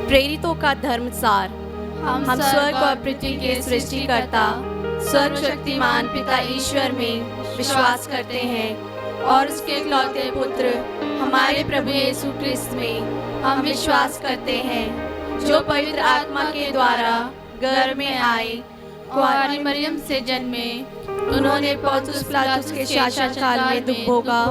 प्रेरितों का धर्मसार। हम स्वर्ग और पृथ्वी के सृष्टिकर्ता सर्वशक्तिमान पिता ईश्वर में विश्वास करते हैं और उसके इकलौते पुत्र हमारे प्रभु यीशु क्रिस्त में हम विश्वास करते हैं, जो पवित्र आत्मा के द्वारा गर्भ में आए, कुंवारी मरियम से जन्मे, उन्होंने पोंतियुस पिलातुस के शासनकाल में दुख भोगा,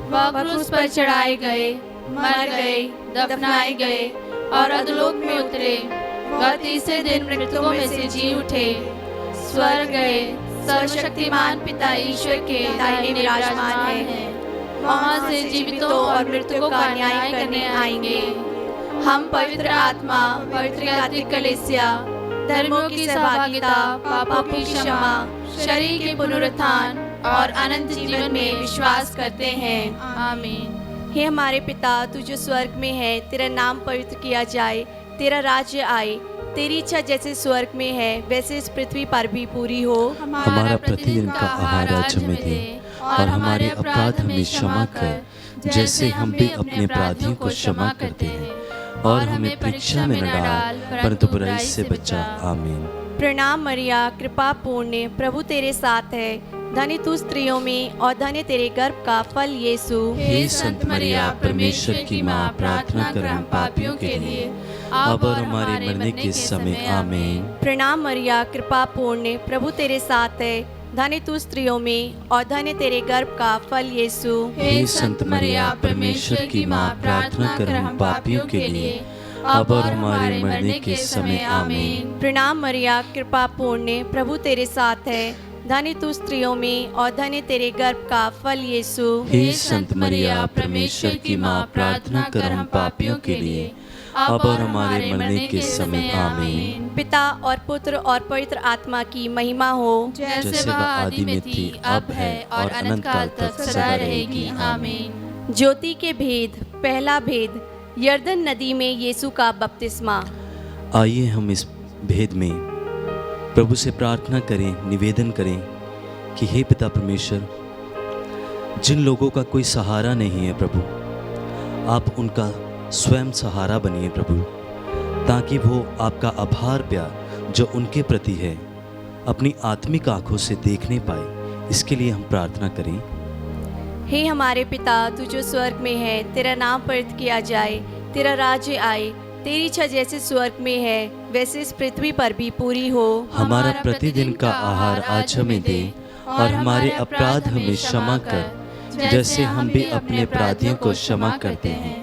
वह क्रूस पर चढ़ाए गए, मर गए, दफनाए गए और अधोलोक में उतरे। वह तीसरे दिन मृतकों में से जी उठे, स्वर्ग गए, सर्वशक्तिमान पिता ईश्वर के दाहिने विराजमान हैं। वहाँ से जीवितों और मृतकों का न्याय करने आएंगे। हम पवित्र आत्मा, पवित्र कैथोलिक कलीसिया, धर्मों की सहभागिता, पापों की क्षमा, शरीर के पुनरुत्थान और अनंत जीवन में विश्वास करते हैं। आमीन। हे हमारे पिता, तू जो स्वर्ग में है, तेरा नाम पवित्र किया जाए, तेरा राज्य आए, तेरी इच्छा जैसे स्वर्ग में है वैसे इस पृथ्वी पर भी पूरी हो। हमारा प्रतिदिन का आहार आज हमें दे और हमारे अपराध हमें क्षमा कर, जैसे हम भी अपने अपराधियों को क्षमा करते हैं, और हमें परीक्षा में न डाल परंतु बुराई से बचा। आमीन। प्रणाम मरिया, कृपा पूर्ण, प्रभु तेरे साथ है, धन्य तू स्त्रियों में और धन्य तेरे गर्भ का फल यीशु। हे संत मरिया, परमेश्वर की माँ, प्रार्थना कर हम पापियों के लिए अब और हमारे मरने के समय। आमीन। प्रणाम मरिया, कृपा पूर्ण, प्रभु तेरे साथ है, धन्य तू स्त्रियों में और धन्य तेरे गर्भ का फल यीशु। हे संत मरिया, परमेश्वर की माँ, प्रार्थना कर हम पापियों के लिए अब और हमारे मरने के समय। आमीन। प्रणाम मरिया, कृपा पूर्ण, प्रभु तेरे साथ है, धन्य तू स्त्रियों में और धन्य तेरे गर्भ का फल यीशु। हे संत मरिया, परमेश्वर की माँ, प्रार्थना कर हम पापियों के लिए अब और हमारे मरने के समय। आमीन। पिता और पुत्र और पवित्र आत्मा की महिमा हो, जैसे वह आदि में थी, अब है और अनंत काल तक सदा रहेगी। आमीन। ज्योति के भेद। पहला भेद, यरदन नदी में यीशु का बपतिस्मा। आइए हम इस भेद में प्रभु से प्रार्थना करें, निवेदन करें कि हे पिता परमेश्वर, जिन लोगों का कोई सहारा नहीं है प्रभु, आप उनका स्वयं सहारा बनिए प्रभु, ताकि वो आपका आभार प्यार जो उनके प्रति है अपनी आत्मिक आंखों से देखने पाए। इसके लिए हम प्रार्थना करें। हे हमारे पिता, तू जो स्वर्ग में है, तेरा नाम पवित्र किया जाए, तेरा राज्य आए, तेरी इच्छा जैसे स्वर्ग में है वैसे इस पृथ्वी पर भी पूरी हो। हमारा प्रतिदिन का आहार आज हमें दे और हमारे अपराध हमें क्षमा कर, जैसे हम भी अपने अपराधियों को क्षमा करते हैं,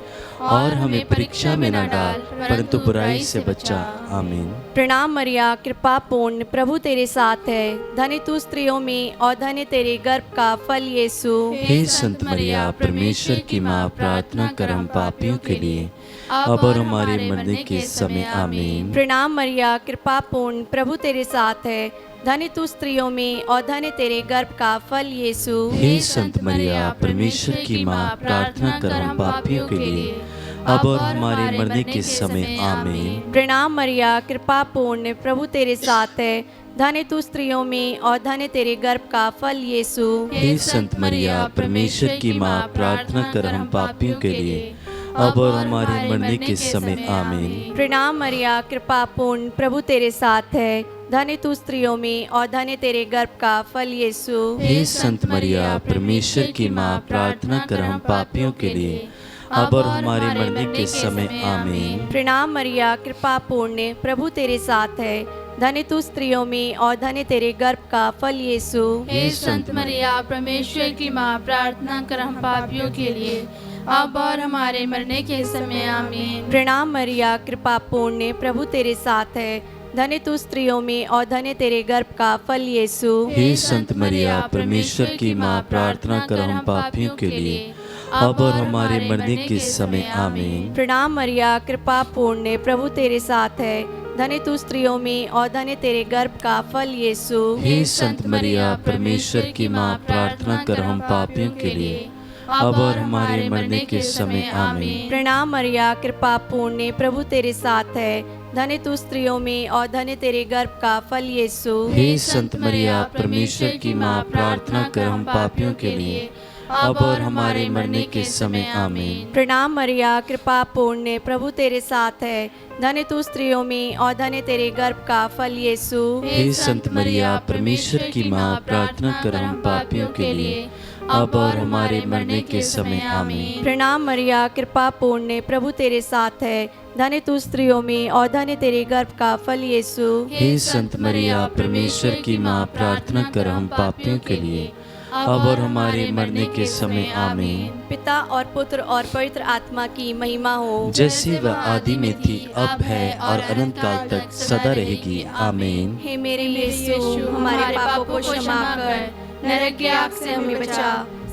और हमें परीक्षा में न डाल परंतु बुराई से बचा। आमीन। प्रणाम मरिया, कृपा पूर्ण, प्रभु तेरे साथ है, धन्य तू स्त्रियों में और धन्य तेरे गर्भ का फल यीशु। हे संत मरिया, परमेश्वर की माँ, प्रार्थना कर हम पापियों के लिए अब और हमारे मरने के समय। आमीन। प्रणाम मरिया, कृपा पूर्ण, प्रभु तेरे साथ है, धन्य तू स्त्रियों में और धन्य तेरे गर्भ का फल यीशु। हे संत मरिया, परमेश्वर की माँ, प्रार्थना कर हम पापियों के लिए अब और हमारे मरने के समय। आमीन। प्रणाम मरिया, कृपा पूर्ण, प्रभु तेरे साथ है, धन्य तू स्त्रियों में और धन्य तेरे गर्भ का फल यीशु। हे संत मरिया, परमेश्वर की माँ, प्रार्थना कर हम पापियों के लिए अब और हमारे मरने के समय। आमीन। प्रणाम मरिया, कृपा पूर्ण, प्रभु तेरे साथ है, धन्य तू स्त्रियों में और धन्य तेरे गर्भ का फल यीशु। हे संत मरिया, परमेश्वर की माँ, प्रार्थना कर हम पापियों के लिए अब और हमारे मरने के समय। आमीन। प्रणाम मरिया, कृपा पूर्ण, प्रभु तेरे साथ है, धन्य तू स्त्रियों में और धन्य तेरे गर्भ का फल यीशु। हे संत मरिया, परमेश्वर की माँ, प्रार्थना कर हम पापियों के लिए अब और हमारे मरने के समय। आमीन। प्रणाम मरिया, कृपा पूर्ण, प्रभु तेरे साथ है, धन्य तू स्त्रियों में और धन्य तेरे गर्भ का फल यीशु। हे संत मरिया, परमेश्वर की माँ, प्रार्थना कर हम पापियों के लिए अब और हमारे मरने के समय। आमीन। प्रणाम मरिया, कृपा पूर्ण, प्रभु तेरे साथ है, धन्य तू स्त्रियों में और धन्य तेरे गर्भ का फल यीशु। हे संत मरिया, परमेश्वर की माँ, प्रार्थना कर हम पापियों के लिए अब और हमारे मरने के समय। आमीन। प्रणाम मरिया, कृपा पूर्ण, प्रभु तेरे साथ है, धन्य तू स्त्रियों में और धन्य तेरे गर्भ का फल यीशु। हे संत मरिया, परमेश्वर की माँ, प्रार्थना कर हम पापियों के लिए अब और हमारे मरने के समय आमीन। प्रणाम मरिया, कृपा पूर्ण, प्रभु तेरे साथ है। धन्य तू स्त्रियों में और धन्य तेरे गर्भ का फल यीशु। हे संत मरिया, परमेश्वर की माँ, प्रार्थना कर हम पापियों के लिए, अब और हमारे मरने के समय आमीन। प्रणाम मरिया, कृपा पूर्ण, प्रभु तेरे साथ है। धन्य तू स्त्रियों में और धन्य तेरे गर्भ का फल यीशु। हे संत मरिया, परमेश्वर की माँ, प्रार्थना कर हम पापियों के लिए, अब और हमारे मरने के समय आमीन। पिता और पुत्र और पवित्र आत्मा की महिमा हो, जैसे वह आदि में थी, अब है और अनंत काल तक सदा रहेगी आमीन। हे मेरे यीशु, हमारे पापों को क्षमा कर, नरक की आग से हमें बचा,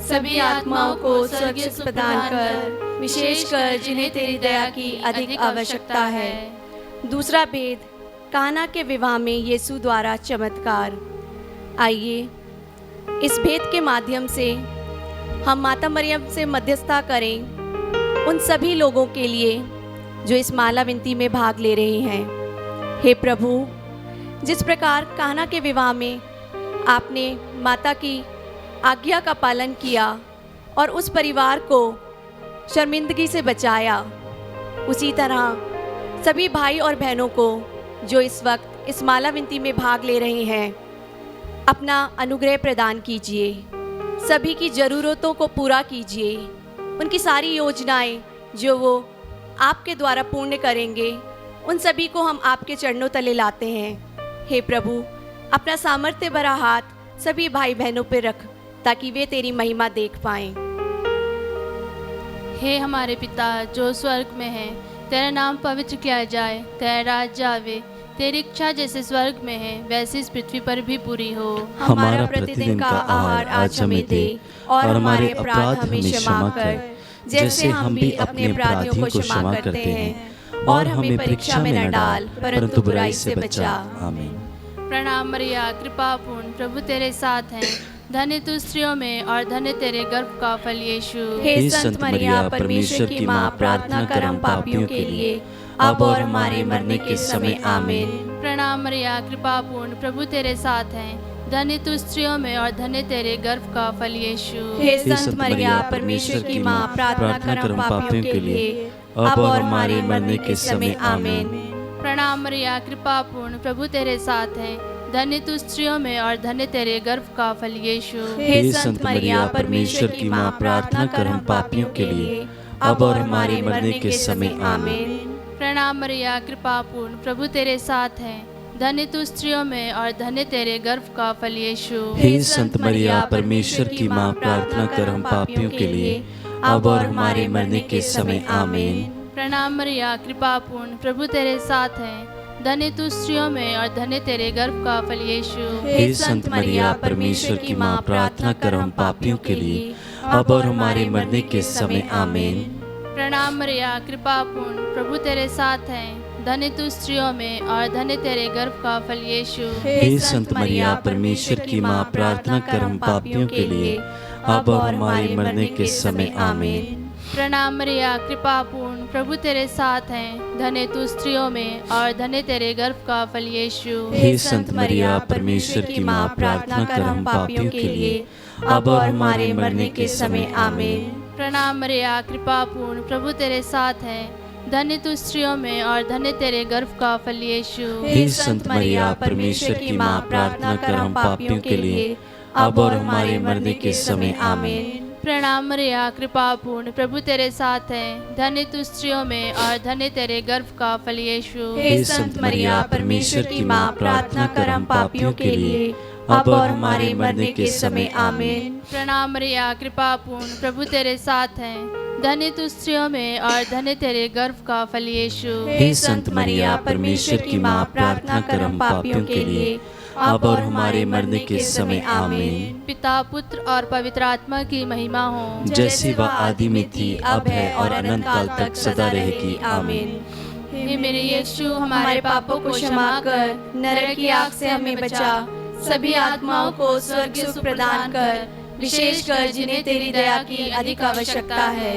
सभी आत्माओं को स्वर्ग प्रदान कर, विशेषकर जिन्हें तेरी दया की अधिक आवश्यकता है। दूसरा भेद, काना के विवाह में यीशु द्वारा चमत्कार। आइए इस भेद के माध्यम से हम माता मरियम से मध्यस्थता करें उन सभी लोगों के लिए जो इस माला विनती में भाग ले रहे हैं। हे प्रभु, जिस प्रकार काना के विवाह में आपने माता की आज्ञा का पालन किया और उस परिवार को शर्मिंदगी से बचाया, उसी तरह सभी भाई और बहनों को जो इस वक्त इस माला विनती में भाग ले रहे हैं, अपना अनुग्रह प्रदान कीजिए। सभी की ज़रूरतों को पूरा कीजिए। उनकी सारी योजनाएं जो वो आपके द्वारा पूर्ण करेंगे, उन सभी को हम आपके चरणों तले लाते हैं। हे प्रभु, अपना सामर्थ्य भरा हाथ सभी भाई बहनों पर रख, ताकि वे तेरी महिमा देख पाएं। हे हमारे पिता जो स्वर्ग में है, तेरा नाम पवित्र किया जाए, तेरा राज्य आवे, तेरी इच्छा जैसे स्वर्ग में है वैसे इस पृथ्वी पर भी पूरी हो। हमारा प्रतिदिन का आहार आज हमें दे, और हमारे अपराध हमें क्षमा कर, जैसे हम भी अपने अपराधियों को क्षमा करते हैं, और हमें परीक्षा में न डाल, परंतु बुराई से बचा। आमीन। प्रणाम मरिया, कृपा पूर्ण, प्रभु तेरे साथ है। धन्य तू स्त्रियों में और धन्य तेरे गर्भ का फल यीशु। हे संत मरिया, परमेश्वर की माँ, प्रार्थना कर हम पापियों के लिए, अब और हमारे मरने के समय आमीन। प्रणाम मरिया, कृपा पूर्ण, प्रभु तेरे साथ है। धन्य तू स्त्रियों में और धन्य तेरे गर्भ का फल यीशु। हे संत मरिया, परमेश्वर की माँ, प्रार्थना कर हम पापियों के लिए, अब और हमारे मरने के समय आमीन। प्रणाम मरिया, कृपा पूर्ण, प्रभु तेरे साथ है। धन्य तू स्त्रियों में और धन्य तेरे गर्भ का फल यीशु। हे संत मरिया, परमेश्वर की माँ, प्रार्थना कर हम पापियों के लिए, अब और हमारे मरने के समय आमीन। प्रणाम मरिया, कृपा पूर्ण, प्रभु तेरे साथ है। धन्य तू स्त्रियों में और धन्य तेरे गर्भ का फल यीशु। हे संत मरिया, परमेश्वर की माँ, प्रार्थना कर हम पापियों के लिए, अब और हमारे मरने के समय आमीन। प्रणाम मरिया, कृपा पूर्ण, प्रभु तेरे साथ है। धन्य तू स्त्रियों में और धन्य तेरे गर्भ का फल यीशु। हे संत मरिया, परमेश्वर की माँ, प्रार्थना कर हम पापियों के लिए, अब और हमारे मरने के समय आमीन। प्रणाम मरिया, कृपा पूर्ण, प्रभु तेरे साथ है। धन्य तू स्त्रियों में और धन्य तेरे गर्भ का फल यीशु। हे संत मरिया, परमेश्वर की माँ, प्रार्थना कर हम पापियों के लिए, अब और हमारे मरने के समय आमीन। प्रणाम मरिया, कृपा पूर्ण, प्रभु तेरे साथ है। धन्य तू स्त्रियों में और धन्य तेरे गर्भ का फल यीशु। हे संत मरिया, परमेश्वर की माँ, प्रार्थना कर हम पापियों के लिए, अब और हमारे मरने के समय आमीन। प्रणाम मरिया, कृपा पूर्ण, प्रभु तेरे साथ है। धन्य तू स्त्रियों में और धन्य तेरे गर्भ का फल यीशु। हे संत मरिया, परमेश्वर की माँ, प्रार्थना कर हम पापियों के लिए, अब और हमारे मरने के समय आमीन। प्रणाम मरिया, कृपा पूर्ण, प्रभु तेरे साथ है। धन्य तू स्त्रियों में और धन्य तेरे गर्भ का फल यीशु। हे संत मरिया, परमेश्वर की माँ, प्रार्थना कर हम पापियों के लिए, अब और हमारे मरने के समय आमीन। प्रणाम मरिया, कृपा पूर्ण, प्रभु तेरे साथ है। धन्य तू स्त्रियों में और धन्य तेरे गर्भ का फल यीशु। हे संत मरिया, परमेश्वर की माँ, प्रार्थना कर हम पापियों के लिए, अब और हमारे मरने के समय आमीन। पिता, पुत्र और पवित्र आत्मा की महिमा हो, जैसे वह आदि में थी, अब है और अनंत काल तक सदा रहेगी आमीन। हे मेरे यीशु, हमारे पापों को क्षमा कर, नरक की आग से हमें बचा, सभी आत्माओं को स्वर्ग सुख प्रदान कर, विशेषकर जिन्हें तेरी दया की अधिक आवश्यकता है।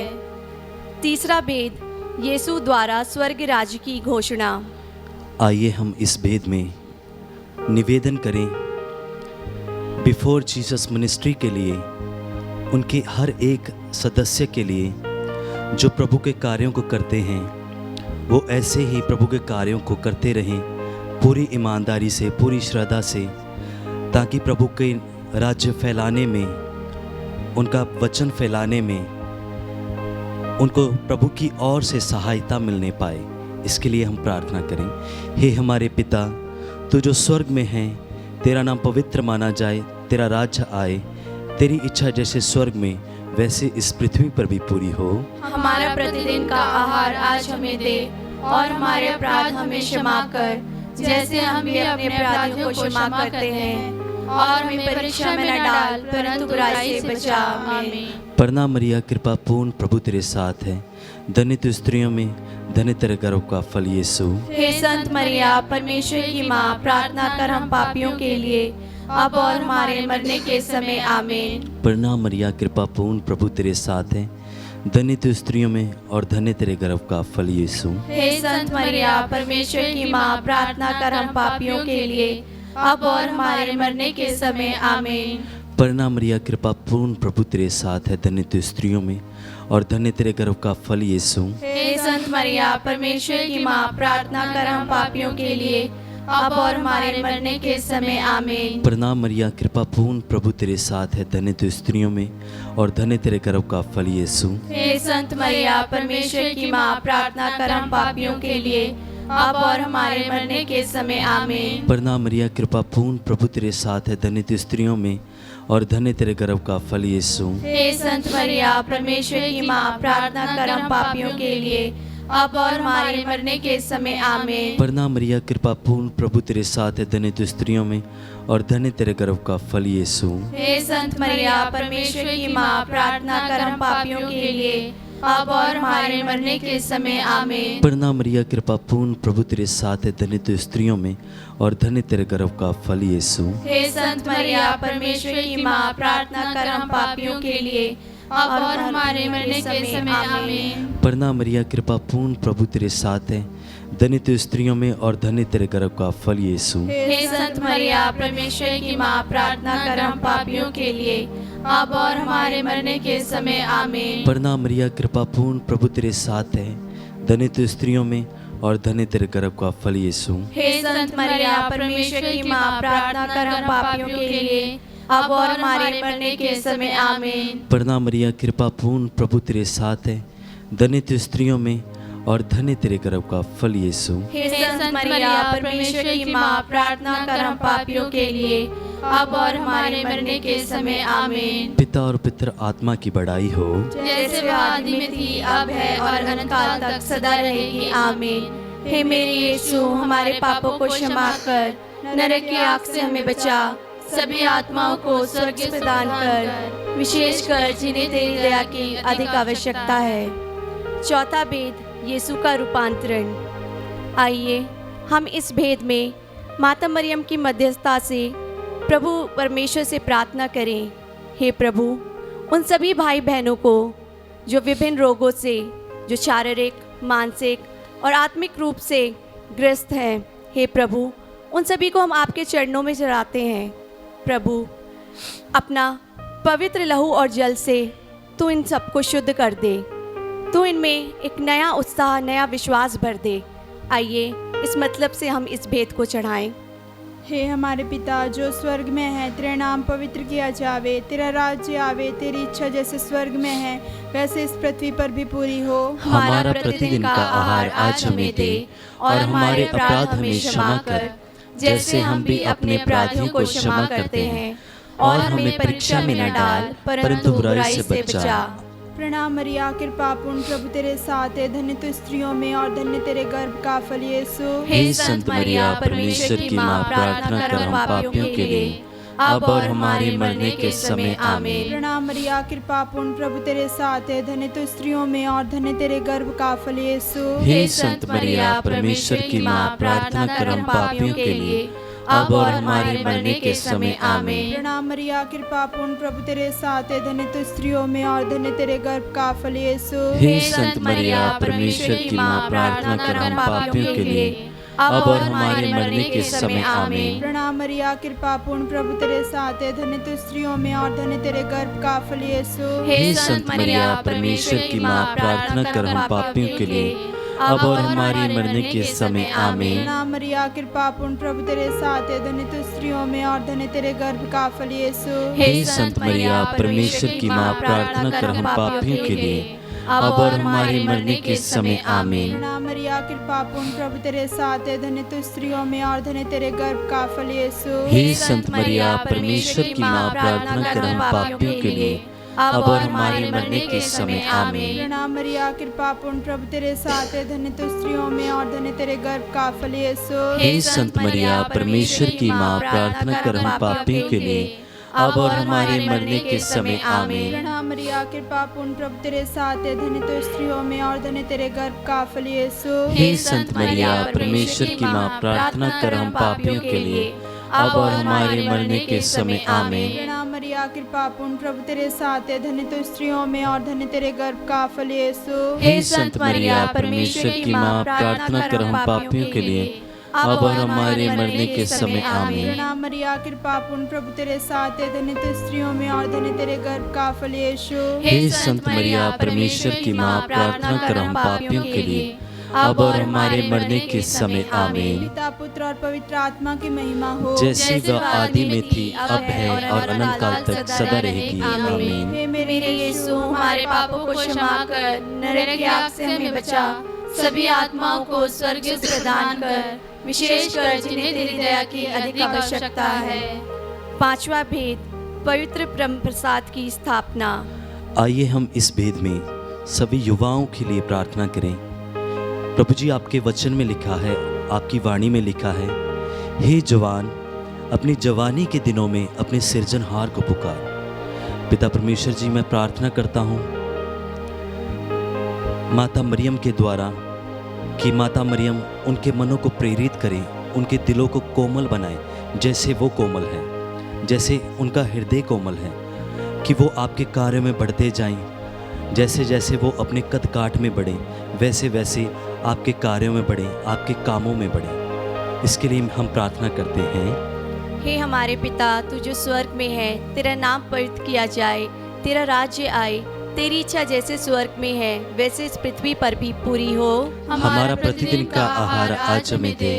तीसरा भेद, यीशु द्वारा स्वर्ग राज्य की घोषणा। आइए हम इस भेद में निवेदन करें बिफोर जीसस मिनिस्ट्री के लिए उनके हर एक सदस्य के लिए जो प्रभु के कार्यों को करते हैं, वो ऐसे ही प्रभु के कार्यों को करते रहें पूरी ईमानदारी से, पूरी श्रद्धा से, ताकि प्रभु के राज्य फैलाने में, उनका वचन फैलाने में उनको प्रभु की ओर से सहायता मिलने पाए। इसके लिए हम प्रार्थना करें। हे हमारे पिता, तू जो स्वर्ग में है, तेरा नाम पवित्र माना जाए, तेरा राज्य आए, तेरी इच्छा जैसे स्वर्ग में वैसे इस पृथ्वी पर भी पूरी हो। हमारा प्रतिदिन का आहार आज हमें दे, और हमारे अपराध हमें क्षमा कर, जैसे हम भी अपने अपराधियों को क्षमा करते हैं, और हमें परीक्षा में न डाल, परंतु बुराई से बचा। आमीन। प्रणाम मरिया, कृपा पूर्ण, प्रभु तेरे साथ है, धन्य तू स्त्रियों में, धन्य तेरे गर्भ का फल यीशु। हे संत मरिया, परमेश्वर की माँ, प्रार्थना कर हम पापियों के लिए, अब और हमारे मरने के समय। आमीन। प्रणाम मरिया, कृपा पूर्ण, प्रभु तेरे साथ है, धन्य तू स्त्रियों में और धन्य तेरे गर्भ का फल यीशु। हे संत मरिया, परमेश्वर की माँ, प्रार्थना कर हम पापियों के लिए, अब और हमारे मरने के समय। आमीन। प्रणाम मरिया, कृपा पूर्ण, प्रभु तेरे साथ है, धन्य तू स्त्रियों में और धन्य तेरे गर्भ का फल यीशु। हे संत मरिया, परमेश्वर की माँ, प्रार्थना कर हम पापियों के लिए, अब और हमारे मरने के समय। आमीन। प्रणाम मरिया, कृपा पूर्ण, प्रभु तेरे साथ है, धन्य तू स्त्रियों में और धन्य तेरे गर्भ का फल यीशु। हे संत मरिया, परमेश्वर की माँ, प्रार्थना कर हम पापियों के लिए, अब और हमारे मरने के समय। आमीन। प्रणाम मरिया, कृपा पूर्ण, प्रभु तेरे साथ है, धन्य तू स्त्रियों में और धन्य तेरे गर्भ का फल यीशु। हे संत मरिया, परमेश्वर की माँ, प्रार्थना कर हम पापियों के लिए, अब और हमारे मरने के समय। आमीन। प्रणाम मरिया, कृपा पूर्ण, प्रभु तेरे साथ है, धन्य तू स्त्रियों में और धन्य तेरे गर्भ का फल यीशु। हे संत मरिया, परमेश्वर की माँ, प्रार्थना कर हम पापियों के लिए, अब और हमारे मरने के समय। आमीन। प्रणाम मरिया, कृपा पूर्ण, प्रभु तेरे साथ है, धन्य तू स्त्रियों में और धन्य तेरे गर्भ का फल यीशु। हे संत मरिया, परमेश्वर की माँ, प्रार्थना कर हम पापियों के लिए, अब और हमारे मरने के समय। आमीन। प्रणाम मरिया, कृपा पूर्ण, प्रभु तेरे साथ है, धन्य तू स्त्रियों में और धन्य तेरे गर्भ का फल यीशु। हे संत मरिया, परमेश्वर की माँ, प्रार्थना कर हम पापियों के लिए, अब और हमारे मरने के समय। आमीन। प्रणाम मरिया, कृपा पूर्ण, प्रभु तेरे साथ है, धन्य तू स्त्रियों में और धन्य तेरे गर्भ का फल यीशु। हे संत मरिया, परमेश्वर की माँ, प्रार्थना कर हम पापियों के लिए, अब और हमारे मरने के समय। आमीन। प्रणाम मरिया, कृपा पूर्ण, प्रभु तेरे साथ है, धन्य तू स्त्रियों में और धन्य तेरे गर्भ का फल यीशु। हे संत मरिया, परमेश्वर की माँ, प्रार्थना कर हम पापियों के लिए, अब और हमारे मरने के समय। आमीन। पिता और पितर आत्मा की बड़ाई हो, जैसे वह आदि में थी, अब है और अनंत काल तक सदा रहेगी। आमीन। हे मेरे यीशु, हमारे पापों को क्षमा कर, नरक की आग से हमें बचा, सभी आत्माओं को स्वर्ग प्रदान कर, विशेषकर जिन्हें तेरी दया की अधिक आवश्यकता है। चौथा भेद, यीशु का रूपांतरण। आइए हम इस भेद में माता मरियम की मध्यस्थता से प्रभु परमेश्वर से प्रार्थना करें। हे प्रभु, उन सभी भाई बहनों को जो विभिन्न रोगों से, जो शारीरिक, मानसिक और आत्मिक रूप से ग्रस्त हैं, हे प्रभु, उन सभी को हम आपके चरणों में चढ़ाते हैं। प्रभु, अपना पवित्र लहू और जल से तू इन सबको शुद्ध कर दे, तू इनमें एक नया उत्साह, नया विश्वास भर दे। आइए इस मतलब से हम इस भेद को चढ़ाएं। हे हमारे पिता जो स्वर्ग में है, तेरा नाम पवित्र किया जावे, तेरा राज्य आवे, तेरी इच्छा जैसे स्वर्ग में है वैसे इस पृथ्वी पर भी पूरी हो। हमारा प्रतिदिन का आहार आज हमें दे, और हमारे अपराध हमें क्षमा कर, जैसे हम भी अपने अपराधियों को क्षमा करते हैं, और हमें परीक्षा में न डाल, परंतु बुराई से बचा। प्रणाम मरिया, कृपा पूर्ण, प्रभु तेरे साथ है, धन्य तू स्त्रियों में और धन्य तेरे गर्भ का फल यीशु। हे संत मरिया, परमेश्वर की माँ, प्रार्थना कर हम पापियों के लिए, अब और हमारे मरने के समय। आमीन। प्रणाम मरिया, कृपा पूर्ण, प्रभु तेरे साथ है, धन्य तू स्त्रियों में और धन्य तेरे गर्भ का फल यीशु। हे संत मरिया, परमेश्वर की माँ, प्रार्थना कर हम पापियों के लिए, अब और हमारे मरने के समय। आमीन। प्रणाम मरिया, कृपा पूर्ण, प्रभु तेरे साथ है, धन्य तू स्त्रियों में और धन्य तेरे गर्भ का फल यीशु। हे संत मरिया, परमेश्वर की माँ, प्रार्थना कर हम पापियों के लिए, अब और हमारे मरने के समय आमीन। प्रणाम मरिया, कृपा पूर्ण, प्रभु तेरे साथ है, धन्य तू स्त्रियों में और धन्य तेरे गर्भ का फल यीशु। हे संत मरिया, परमेश्वर की माँ, प्रार्थना कर हम पापियों के लिए, अब और हमारे मरने के समय आमीन। प्रणाम मरिया, कृपा पूर्ण, प्रभु तेरे साथ है, धन्य तू स्त्रियों में और धन्य तेरे गर्भ का फल यीशु। हे संत मरिया, परमेश्वर की माँ, प्रार्थना कर हम पापियों के लिए, अब और हमारे मरने के समय आमीन। प्रणाम मरिया, कृपा पूर्ण, प्रभु तेरे साथ है, धन्य तू स्त्रियों में और धन्य तेरे गर्भ का फल यीशु। हे संत मरिया, परमेश्वर की माँ, प्रार्थना कर हम पापियों के लिए, अब और हमारे मरने के समय आमीन। प्रणाम मरिया, कृपा पूर्ण, प्रभु तेरे साथ है, धन्य तू स्त्रियों में और धन्य तेरे गर्भ का फल यीशु। हे संत मरिया, परमेश्वर की माँ, प्रार्थना कर हम पापियों के लिए, अब और हमारे मरने के समय आमीन। प्रणाम मरिया, कृपा पूर्ण, प्रभु तेरे साथ है, धन्य तू स्त्रियों में और धन्य तेरे गर्भ का फल यीशु। हे संत मरिया, परमेश्वर की माँ, प्रार्थना कर हम पापियों के लिए, अब और हमारे मरने के समय आमीन। प्रणाम मरिया, कृपा पूर्ण, प्रभु तेरे साथ है, धन्य तू स्त्रियों में और धन्य तेरे गर्भ का फल यीशु। हे संत मरिया, परमेश्वर की माँ, प्रार्थना कर हम पापियों के लिए, अब और हमारे मरने के समय आमीन। प्रणाम मरिया, कृपा पूर्ण, प्रभु तेरे साथ है, धन्य तू स्त्रियों में और धन्य तेरे गर्भ का फल यीशु। हे संत मरिया, परमेश्वर की माँ, प्रार्थना कर हम पापियों के लिए, अब और हमारे मरने के समय आमीन। पिता, पुत्र और पवित्र आत्मा की महिमा हो, जैसी वह आदि में थी, अब है और अनंत काल तक सदा रहेगी आमीन। हे मेरे यीशु, हमारे पापों को क्षमा कर, नरक की आग से हमें बचा, सभी आत्माओं को स्वर्ग से प्रदान कर, विशेषकर जिन्हें तेरी दया की अधिक आवश्यकता है। पांचवा भेद, पवित्र ब्रह्म प्रसाद की स्थापना। आइए हम इस भेद में सभी युवाओं के लिए प्रार्थना करें। प्रभु जी, आपके वचन में लिखा है, आपकी वाणी में लिखा है, हे जवान, अपनी जवानी के दिनों में अपने सृजनहार को पुकार। पिता परमेश्वर जी, मैं प्रार्थना करता हूँ माता मरियम के द्वारा कि माता मरियम उनके मनों को प्रेरित करें, उनके दिलों को कोमल बनाए, जैसे वो कोमल है, जैसे उनका हृदय कोमल है, कि वो आपके कार्य में बढ़ते जाएं। जैसे जैसे वो अपने कद काठ में बढ़ें, वैसे वैसे आपके कार्यों में बढ़ें, आपके कामों में बढ़ें। इसके लिए हम प्रार्थना करते हैं। हे हमारे पिता, तू जो स्वर्ग में है, तेरा नाम पवित्र किया जाए, तेरा राज्य आए, तेरी इच्छा जैसे स्वर्ग में है वैसे इस पृथ्वी पर भी पूरी हो। हमारा प्रतिदिन का आहार आज हमें दे,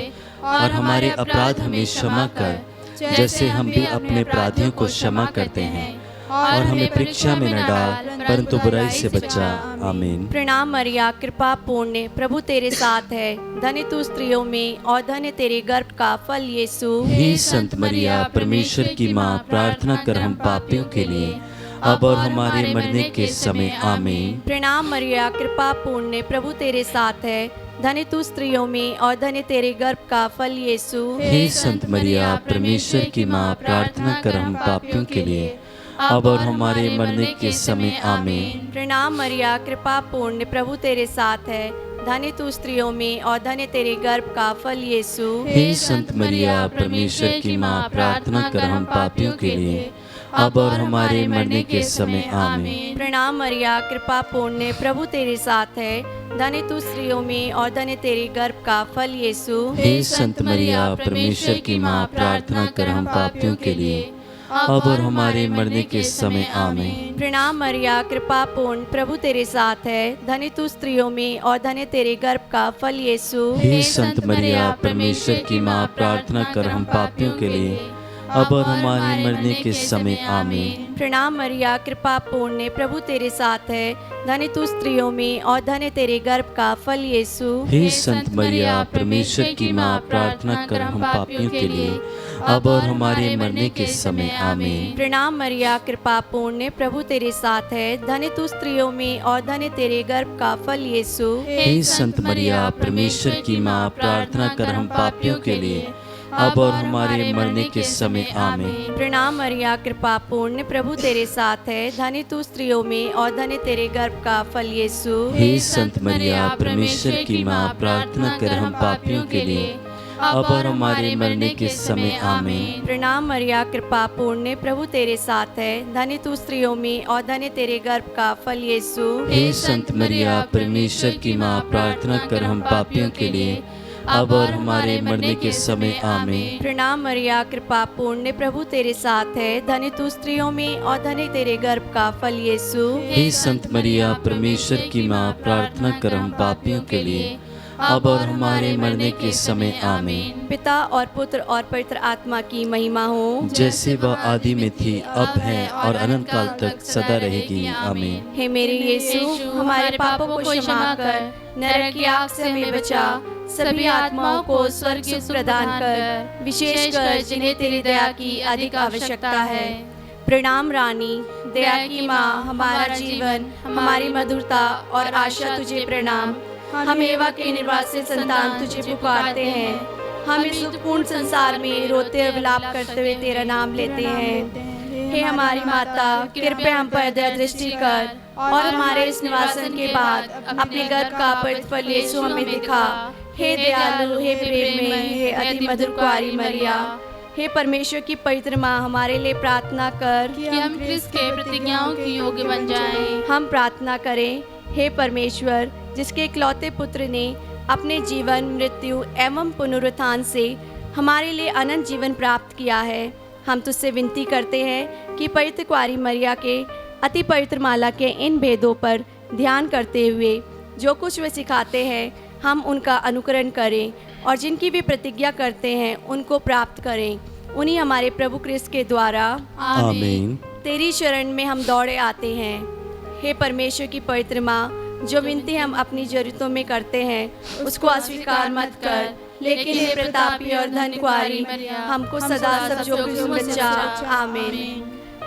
और हमारे अपराध हमें क्षमा कर, जैसे हम भी अपने अपराधियों को क्षमा करते हैं, और हमें परीक्षा में न डाल, परंतु बुराई से बचा। आमीन। प्रणाम मरिया, कृपा पूर्ण, प्रभु तेरे साथ है, धन्य तू स्त्रियों में और धन्य तेरे गर्भ का फल यीशु। हे संत मरिया, परमेश्वर की माँ, प्रार्थना कर हम पापियों के लिए, अब और हमारे मरने के समय आमीन। प्रणाम मरिया, कृपा पूर्ण, प्रभु तेरे साथ है, धन्य तू स्त्रियों में और धन्य तेरे गर्भ का फल यीशु। हे संत मरिया, परमेश्वर की माँ, प्रार्थना कर हम पापियों के लिए, अब और हमारे मरने के समय आमीन। प्रणाम मरिया, कृपा पूर्ण, प्रभु तेरे साथ है, धन्य तू स्त्रियों में और धन्य तेरे गर्भ का फल यीशु। हे संत मरिया, परमेश्वर की माँ, प्रार्थना कर हम पापियों के लिए, अब और हमारे मरने के समय आमीन। प्रणाम मरिया, कृपा पूर्ण, प्रभु तेरे साथ है, धन्य तू स्त्रियों में और धन्य तेरे गर्भ का फल यीशु। हे संत मरिया, परमेश्वर की माँ, प्रार्थना कर हम पापियों के लिए, अब और हमारे मरने के समय आमीन। प्रणाम मरिया, कृपा पूर्ण, प्रभु तेरे साथ है, धन्य तू स्त्रियों में और धन्य तेरे गर्भ का फल यीशु। हे संत मरिया, परमेश्वर की माँ, प्रार्थना कर हम पापियों के लिए, अब और हमारे मरने के समय आमीन। प्रणाम मरिया, कृपा पूर्ण, प्रभु तेरे साथ है, धन्य तू स्त्रियों में और धन्य तेरे गर्भ का फल यीशु। हे संत मरिया, परमेश्वर की माँ, प्रार्थना कर हम पापियों के लिए, अब और हमारे मरने के समय आमीन। प्रणाम मरिया, कृपा पूर्ण, प्रभु तेरे साथ है, धन्य तू स्त्रियों में और धन्य तेरे गर्भ का फल यीशु। हे संत मरिया, परमेश्वर की माँ, प्रार्थना कर हम पापियों के लिए, अब और हमारे मरने के समय आमीन। प्रणाम मरिया, कृपा पूर्ण, प्रभु तेरे साथ है, धन्य तू स्त्रियों में और धन्य तेरे गर्भ का फल यीशु। हे संत मरिया, परमेश्वर की माँ, प्रार्थना कर हम पापियों के लिए, अब और हमारे मरने के समय आमीन। प्रणाम मरिया, कृपा पूर्ण, प्रभु तेरे साथ है, धन्य तू स्त्रियों में और धन्य तेरे गर्भ का फल यीशु। हे संत मरिया, परमेश्वर की माँ, प्रार्थना कर हम पापियों के लिए, अब और हमारे मरने के समय आमीन। प्रणाम मरिया, कृपा पूर्ण, प्रभु तेरे साथ है, धन्य तू स्त्रियों में और धन्य तेरे गर्भ का फल यीशु। हे संत मरिया, परमेश्वर की माँ, प्रार्थना कर हम पापियों के लिए, अब और हमारे मरने के समय आमीन। पिता और पुत्र और पवित्र आत्मा की महिमा हो, जैसे वह आदि में थी, अब है और अनंत काल तक सदा रहेगी, आमीन। हे मेरे यीशु, हमारे पापों को क्षमा कर, नरक की आग से हमें बचा, सभी आत्माओं को स्वर्ग सुख प्रदान कर, विशेषकर जिन्हें तेरी दया की अधिक आवश्यकता है। प्रणाम रानी, दया की माँ, हमारा जीवन, हमारी मधुरता और आशा तुझे प्रणाम। हम एवा के निर्वासित संतान तुझे पुकारते हैं। हम इस दुखपूर्ण संसार में रोते हुए विलाप करते हुए तेरा नाम लेते हैं। हे हमारी माता, कृपया हम पर दया दृष्टि कर और हमारे इस निवासन के बाद अपने गर्भ का पवित्र फल यीशु हमें दिखा। हे दयालु, हे प्रेम में, हे अति मधुर कुआरी मरिया, हे परमेश्वर की पवित्र माँ, हमारे लिए प्रार्थना कर कि हम क्रिस्त के प्रतिज्ञाओं की योग्य बन जाएं। हम प्रार्थना करें। हे परमेश्वर, जिसके इकलौते पुत्र ने अपने जीवन, मृत्यु एवं पुनरुत्थान से हमारे लिए अनंत जीवन प्राप्त किया है, हम तुझसे विनती करते हैं कि पवित्र कुआरी मरिया के अति पवित्र माला के इन भेदों पर ध्यान करते हुए जो कुछ वे सिखाते हैं, हम उनका अनुकरण करें और जिनकी भी प्रतिज्ञा करते हैं उनको प्राप्त करें। उन्हीं हमारे प्रभु क्रिस्त के द्वारा आमीन। तेरी शरण में हम दौड़े आते हैं। हे परमेश्वर की पवित्र माँ, जो विनती हम अपनी जरूरतों में करते हैं उसको अस्वीकार मत कर, लेकिन हे प्रतापी और धन्य कुआरी, हमको सदा सब जोखिम से बचा। आमीन।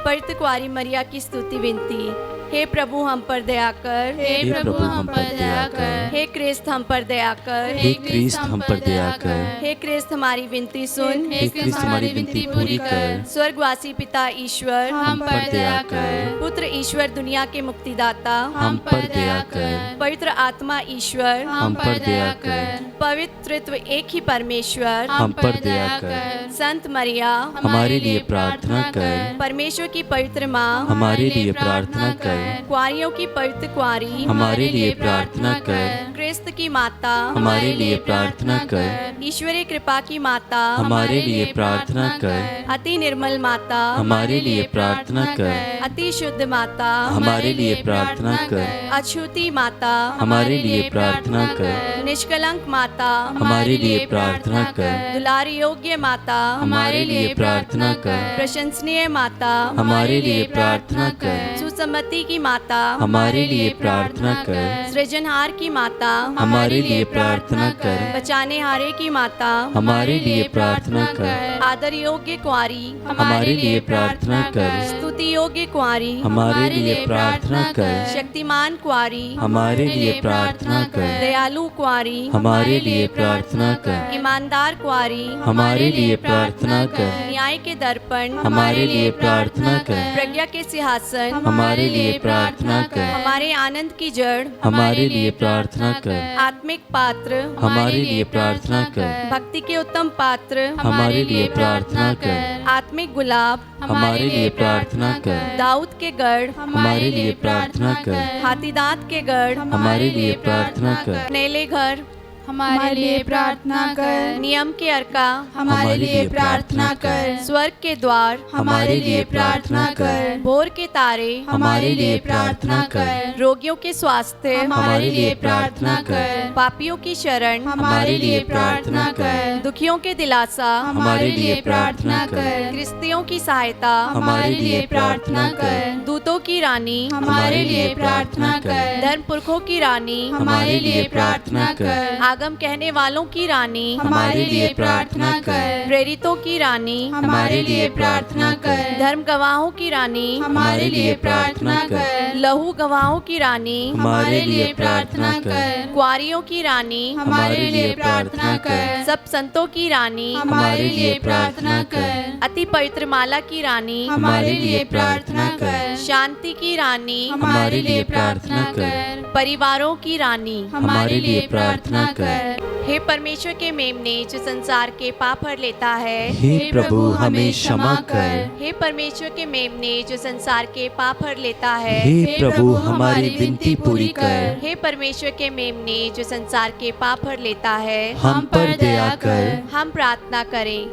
पवित्र कुआरी मरिया की स्तुति विनती। हे प्रभु हम पर दया कर, हे प्रभु हम पर दया कर, हे क्रिस्त हम पर दया कर, हे क्रिस्त हम पर दया कर, हे क्रिस्त हमारी विनती सुन, हे क्रिस्त हमारी विनती पूरी कर, स्वर्गवासी पिता ईश्वर हम पर दया कर, पुत्र ईश्वर दुनिया के मुक्तिदाता हम पर दया कर, पवित्र आत्मा ईश्वर हम पर दया कर, पवित्रत्व एक ही परमेश्वर हम पर दया कर, संत मरिया हमारे लिए प्रार्थना कर, परमेश्वर की पवित्र माँ हमारे लिए प्रार्थना कर, कुआरियों की पवित्र कुआरी हमारे लिए प्रार्थना कर, क्रिस्त की माता हमारे लिए प्रार्थना कर, ईश्वरीय कृपा की माता हमारे लिए प्रार्थना कर, अति निर्मल माता हमारे लिए प्रार्थना कर, अति शुद्ध माता हमारे लिए प्रार्थना कर, अछूती माता हमारे लिए प्रार्थना कर, निष्कलंक माता हमारे लिए प्रार्थना कर, दुलारी योग्य माता हमारे लिए प्रार्थना कर, प्रशंसनीय माता हमारे लिए प्रार्थना कर, सुसम्मति की माता हमारे लिए प्रार्थना कर, सृजनहार की माता हमारे लिए प्रार्थना कर, बचाने हारे की माता हमारे लिए प्रार्थना कर, आदर योग्य कुआरी हमारे लिए प्रार्थना कर, स्तुति योग्य कुआरी हमारे लिए प्रार्थना कर, शक्तिमान कुआरी हमारे लिए प्रार्थना कर, दयालु कुआरी हमारे लिए प्रार्थना कर, ईमानदार कुआरी हमारे लिए प्रार्थना कर, न्याय के दर्पण हमारे लिए प्रार्थना कर, प्रज्ञा के सिंहासन हमारे लिए प्रार्थना कर, हमारे आनंद की जड़ हमारे लिए प्रार्थना कर, आत्मिक पात्र हमारे लिए प्रार्थना कर, भक्ति के उत्तम पात्र हमारे लिए प्रार्थना कर, आत्मिक गुलाब हमारे लिए प्रार्थना कर, दाऊद के गढ़ हमारे लिए प्रार्थना कर, हाथीदांत के गढ़ हमारे लिए प्रार्थना कर, नेले घर हमारे लिए प्रार्थना कर, नियम के अर्का हमारे लिए प्रार्थना कर, स्वर्ग के द्वार हमारे लिए प्रार्थना कर, भोर के तारे हमारे लिए प्रार्थना कर, रोगियों के स्वास्थ्य हमारे लिए प्रार्थना कर, पापियों की शरण हमारे लिए प्रार्थना कर, दुखियों के दिलासा हमारे लिए प्रार्थना कर, क्रिस्तियों की सहायता हमारे लिए प्रार्थना कर, दूतों की रानी हमारे लिए प्रार्थना कर, धर्म पुरखों की रानी हमारे लिए प्रार्थना कर, आगम कहने वालों की रानी हमारे लिए प्रार्थना कर, प्रेरितों की रानी हमारे लिए प्रार्थना कर, धर्म गवाहों की रानी हमारे लिए प्रार्थना कर, लहू गवाहों की रानी हमारे लिए प्रार्थना कर, कुआरियों की रानी हमारे लिए प्रार्थना कर, सब संतों की रानी हमारे लिए प्रार्थना कर, अति पवित्र माला की रानी हमारे लिए प्रार्थना कर, शांति की रानी हमारे लिए प्रार्थना कर, परिवारों की रानी हमारे लिए प्रार्थना कर। हे परमेश्वर के मेमने जो संसार के पाप हर लेता है, हे प्रभु हमें क्षमा कर। हे परमेश्वर के मेमने जो संसार के पाप हर लेता है, हे प्रभु हमारी विनती पूरी कर। हे परमेश्वर के मेमने जो संसार के पाप हर लेता है, हम पर दया कर। हम प्रार्थना करें।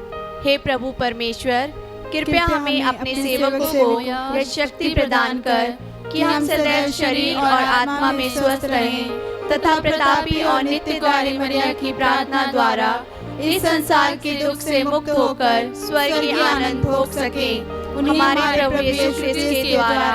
हे प्रभु परमेश्वर, कृपया हमें अपने सेवकों को यह शक्ति प्रदान कर कि हम सदैव शरीर और आत्मा में स्वस्थ रहें तथा प्रतापी और नित्य द्वारी मरिया की प्रार्थना द्वारा इस संसार के दुख से मुक्त होकर स्वर्ग के आनंद भोग सके। हमारे प्रभु यीशु ख्रिस्त के द्वारा,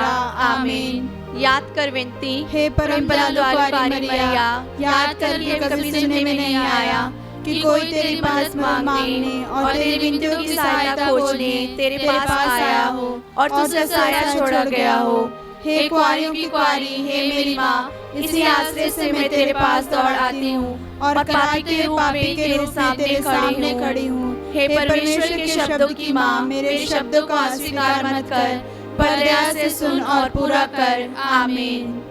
आमीन। याद कर विनती, हे परम दयालु मरिया, याद कर कि कभी सुनने में नहीं आया कि कोई तेरे पास मांगने और तेरी विनतियों की सहायता खोजने तेरे पास आया हो और तुझसे साया छोड़ा गया हो। हे कुआरियों की कुआरी, हे मेरी माँ, इसी आश्रय से मैं तेरे पास दौड़ आती हूँ और पापी के रूप में तेरे सामने खड़ी हूँ। हे परमेश्वर के शब्दों की माँ, मेरे शब्दों का अस्वीकार मत कर, पर दया से सुन और पूरा कर। आमीन।